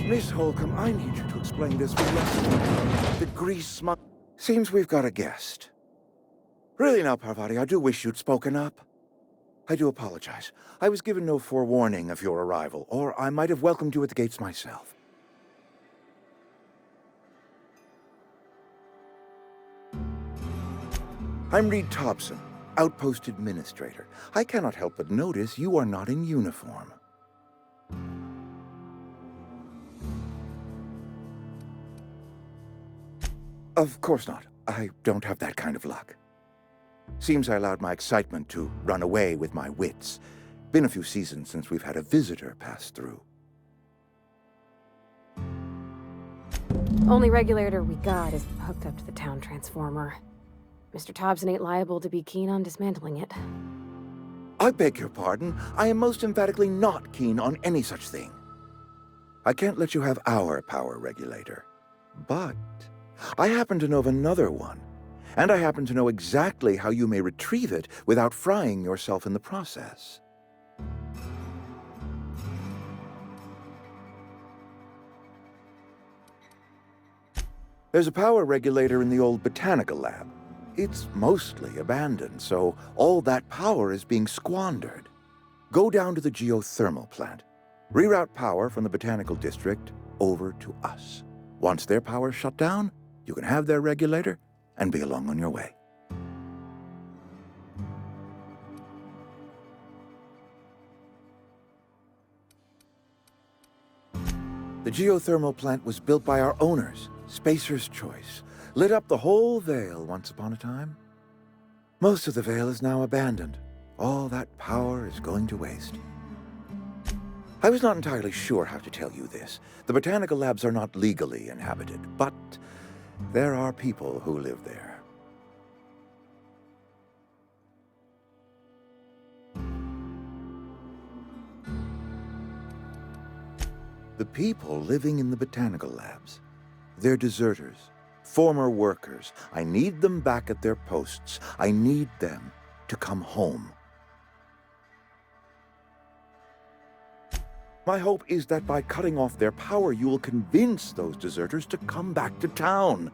Miss Holcomb, I need you to explain this with less the grease smug. Seems we've got a guest. Really now, Parvati, I do wish you'd spoken up. I do apologize. I was given no forewarning of your arrival, or I might have welcomed you at the gates myself. I'm Reed Thompson, Outpost Administrator. I cannot help but notice you are not in uniform. Of course not. I don't have that kind of luck. Seems I allowed my excitement to run away with my wits. Been a few seasons since we've had a visitor pass through. Only regulator we got is hooked up to the town transformer. Mr. Thompson ain't liable to be keen on dismantling it. I beg your pardon. I am most emphatically not keen on any such thing. I can't let you have our power regulator. But I happen to know of another one. And I happen to know exactly how you may retrieve it without frying yourself in the process. There's a power regulator in the old botanical lab. It's mostly abandoned, so all that power is being squandered. Go down to the geothermal plant. Reroute power from the botanical district over to us. Once their power's shut down, you can have their regulator and be along on your way. The geothermal plant was built by our owners, Spacer's Choice. Lit up the whole Vale once upon a time. Most of the Vale is now abandoned. All that power is going to waste. I was not entirely sure how to tell you this. The botanical labs are not legally inhabited, but there are people who live there. The people living in the botanical labs, they're deserters, former workers. I need them back at their posts. I need them to come home. My hope is that by cutting off their power, you will convince those deserters to come back to town.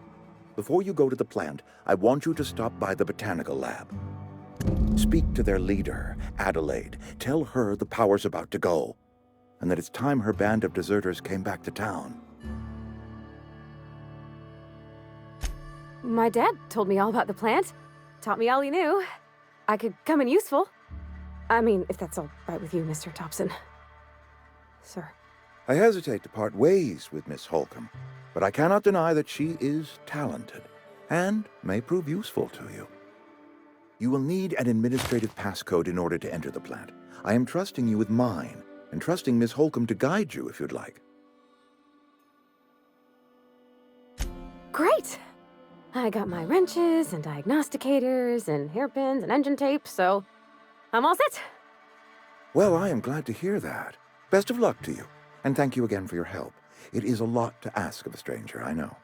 Before you go to the plant, I want you to stop by the botanical lab. Speak to their leader, Adelaide. Tell her the power's about to go, and that it's time her band of deserters came back to town. My dad told me all about the plant. Taught me all he knew. I could come in useful. I mean, if that's all right with you, Mr. Thompson. Sir. I hesitate to part ways with Miss Holcomb, but I cannot deny that she is talented and may prove useful to you. You will need an administrative passcode in order to enter the plant. I am trusting you with mine, and trusting Miss Holcomb to guide you if you'd like. Great! I got my wrenches and diagnosticators and hairpins and engine tape, so I'm all set. Well, I am glad to hear that. Best of luck to you, and thank you again for your help. It is a lot to ask of a stranger, I know.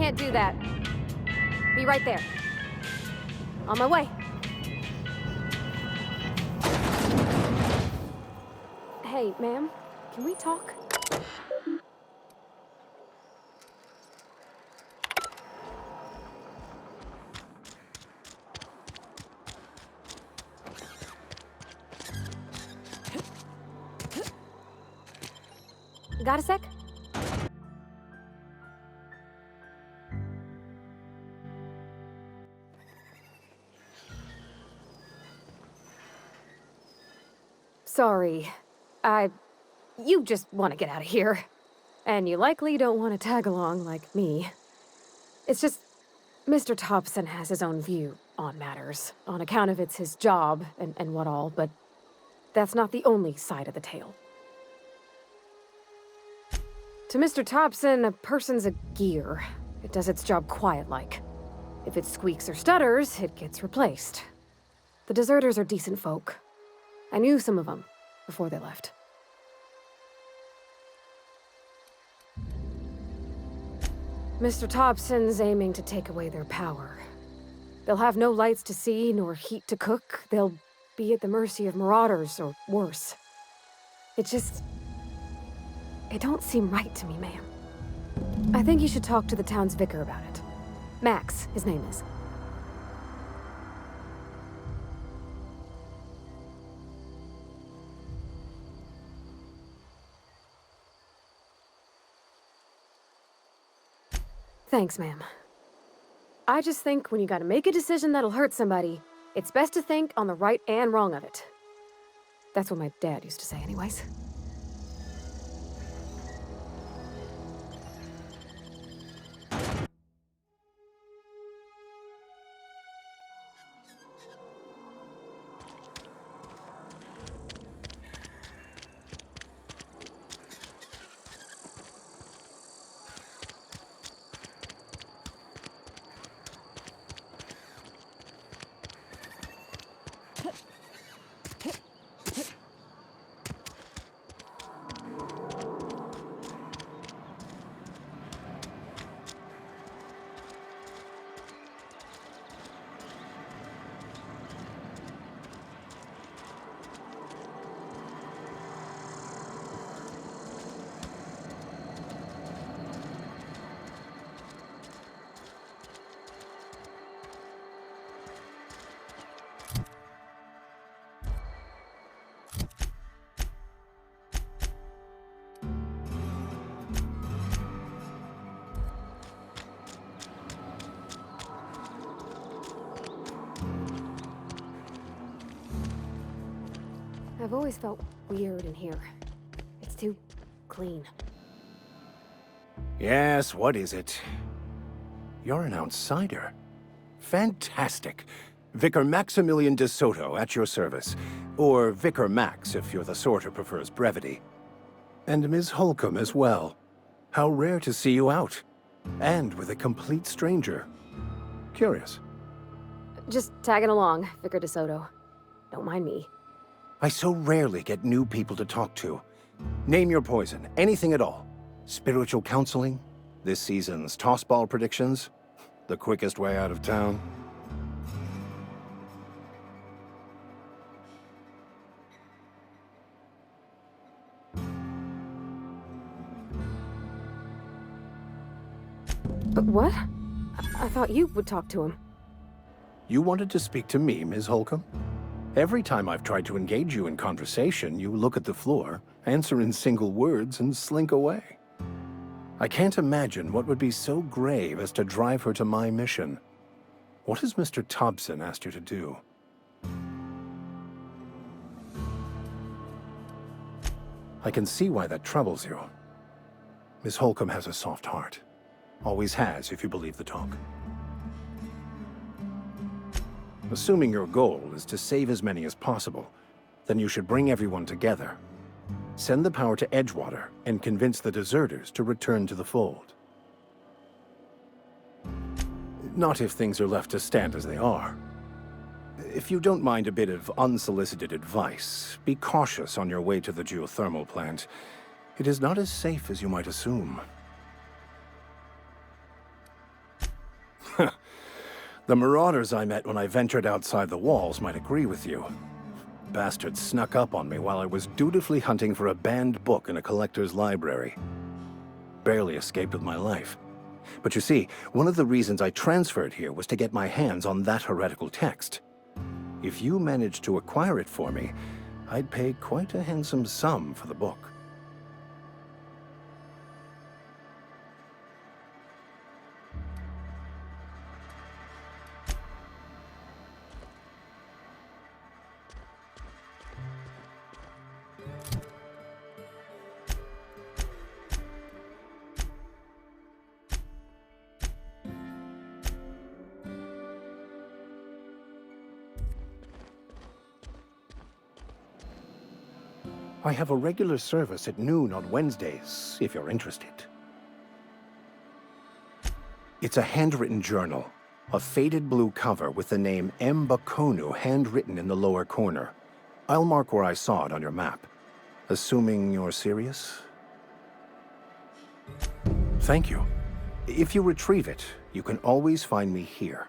can't do that. Be right there. On my way. Hey, ma'am, can we talk? Got a sec? Sorry. You just want to get out of here. And you likely don't want to tag along like me. It's just, Mr. Thompson has his own view on matters, on account of it's his job and what all, but that's not the only side of the tale. To Mr. Thompson, a person's a gear. It does its job quiet-like. If it squeaks or stutters, it gets replaced. The deserters are decent folk. I knew some of them before they left. Mr. Thompson's aiming to take away their power. They'll have no lights to see, nor heat to cook. They'll be at the mercy of marauders, or worse. It don't seem right to me, ma'am. I think you should talk to the town's vicar about it. Max, his name is. Thanks, ma'am. I just think when you gotta make a decision that'll hurt somebody, it's best to think on the right and wrong of it. That's what my dad used to say anyways. I've always felt weird in here. It's too clean. Yes, what is it? You're an outsider. Fantastic. Vicar Maximilian de Soto at your service. Or Vicar Max, if you're the sort who prefers brevity. And Ms. Holcomb as well. How rare to see you out. And with a complete stranger. Curious. Just tagging along, Vicar de Soto. Don't mind me. I so rarely get new people to talk to. Name your poison, anything at all. Spiritual counseling? This season's tossball predictions? The quickest way out of town? But what? I thought you would talk to him. You wanted to speak to me, Ms. Holcomb? Every time I've tried to engage you in conversation, you look at the floor, answer in single words, and slink away. I can't imagine what would be so grave as to drive her to my mission. What has Mr. Thompson asked you to do? I can see why that troubles you. Miss Holcomb has a soft heart. Always has, if you believe the talk. Assuming your goal is to save as many as possible, then you should bring everyone together. Send the power to Edgewater and convince the deserters to return to the fold. Not if things are left to stand as they are. If you don't mind a bit of unsolicited advice, be cautious on your way to the geothermal plant. It is not as safe as you might assume. The marauders I met when I ventured outside the walls might agree with you. Bastards snuck up on me while I was dutifully hunting for a banned book in a collector's library. Barely escaped with my life. But you see, one of the reasons I transferred here was to get my hands on that heretical text. If you managed to acquire it for me, I'd pay quite a handsome sum for the book. I have a regular service at noon on Wednesdays, if you're interested. It's a handwritten journal, a faded blue cover with the name M. Bakonu handwritten in the lower corner. I'll mark where I saw it on your map. Assuming you're serious? Thank you. If you retrieve it, you can always find me here.